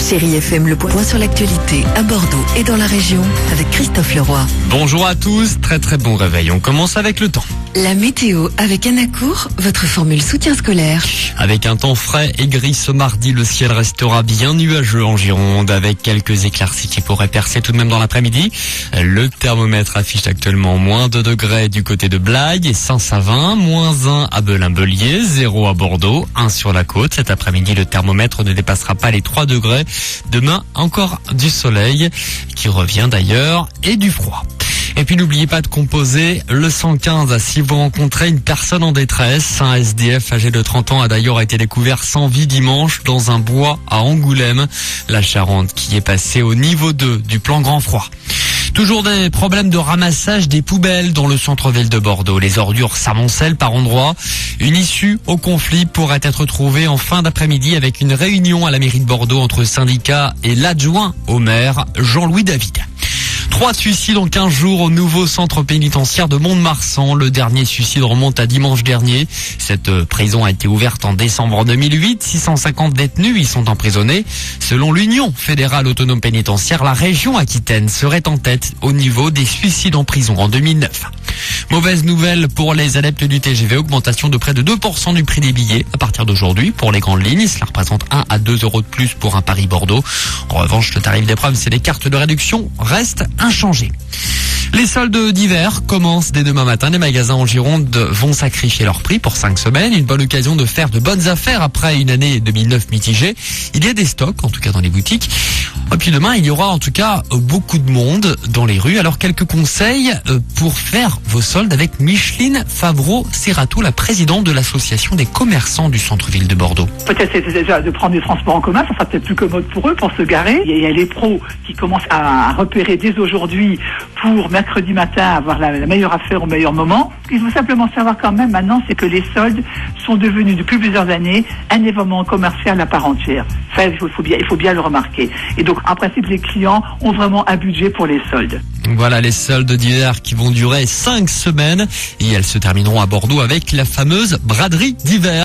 Chérie FM, le point sur l'actualité à Bordeaux et dans la région avec Christophe Leroy. Bonjour à tous, très bon réveil. On commence avec le temps. La météo avec Anacourt, votre formule soutien scolaire. Avec un temps frais et gris ce mardi, le ciel restera bien nuageux en Gironde avec quelques éclaircies qui pourraient percer tout de même dans l'après-midi. Le thermomètre affiche actuellement moins 2 degrés du côté de Blaye et Saint-Savin, moins 1 à Belin-Bellier, 0 à Bordeaux, 1 sur la côte. Cet après-midi, le thermomètre ne dépassera pas les 3 degrés. Demain, encore du soleil qui revient d'ailleurs et du froid. Et puis n'oubliez pas de composer le 115 si vous rencontrez une personne en détresse. Un SDF âgé de 30 ans a d'ailleurs été découvert sans vie dimanche dans un bois à Angoulême. La Charente qui est passée au niveau 2 du plan grand froid. Toujours des problèmes de ramassage des poubelles dans le centre-ville de Bordeaux. Les ordures s'amoncellent par endroits. Une issue au conflit pourrait être trouvée en fin d'après-midi avec une réunion à la mairie de Bordeaux entre syndicats et l'adjoint au maire, Jean-Louis David. 3 suicides en 15 jours au nouveau centre pénitentiaire de Mont-de-Marsan. Le dernier suicide remonte à dimanche dernier. Cette prison a été ouverte en décembre 2008. 650 détenus y sont emprisonnés. Selon l'Union fédérale autonome pénitentiaire, la région Aquitaine serait en tête au niveau des suicides en prison en 2009. Mauvaise nouvelle pour les adeptes du TGV, augmentation de près de 2% du prix des billets à partir d'aujourd'hui pour les grandes lignes. Cela représente 1 à 2 euros de plus pour un Paris-Bordeaux. En revanche, le tarif d'épreuve, c'est les cartes de réduction, reste inchangé. Les soldes d'hiver commencent dès demain matin. Les magasins en Gironde vont sacrifier leur prix pour 5 semaines. Une bonne occasion de faire de bonnes affaires après une année 2009 mitigée. Il y a des stocks, en tout cas dans les boutiques. Et puis demain, il y aura en tout cas beaucoup de monde dans les rues. Alors quelques conseils pour faire vos soldes avec Micheline Favreau-Serrato, la présidente de l'association des commerçants du centre-ville de Bordeaux. Peut-être c'est déjà de prendre des transports en commun, ça sera peut-être plus commode pour eux pour se garer. Il y a les pros qui commencent à repérer dès aujourd'hui pour mercredi matin avoir la meilleure affaire au meilleur moment. Ce qu'il faut simplement savoir quand même maintenant, c'est que les soldes sont devenus depuis plusieurs années un événement commercial à part entière. Ça, il faut bien le remarquer. Et donc, en principe, les clients ont vraiment un budget pour les soldes. Voilà les soldes d'hiver qui vont durer 5 semaines et elles se termineront à Bordeaux avec la fameuse braderie d'hiver.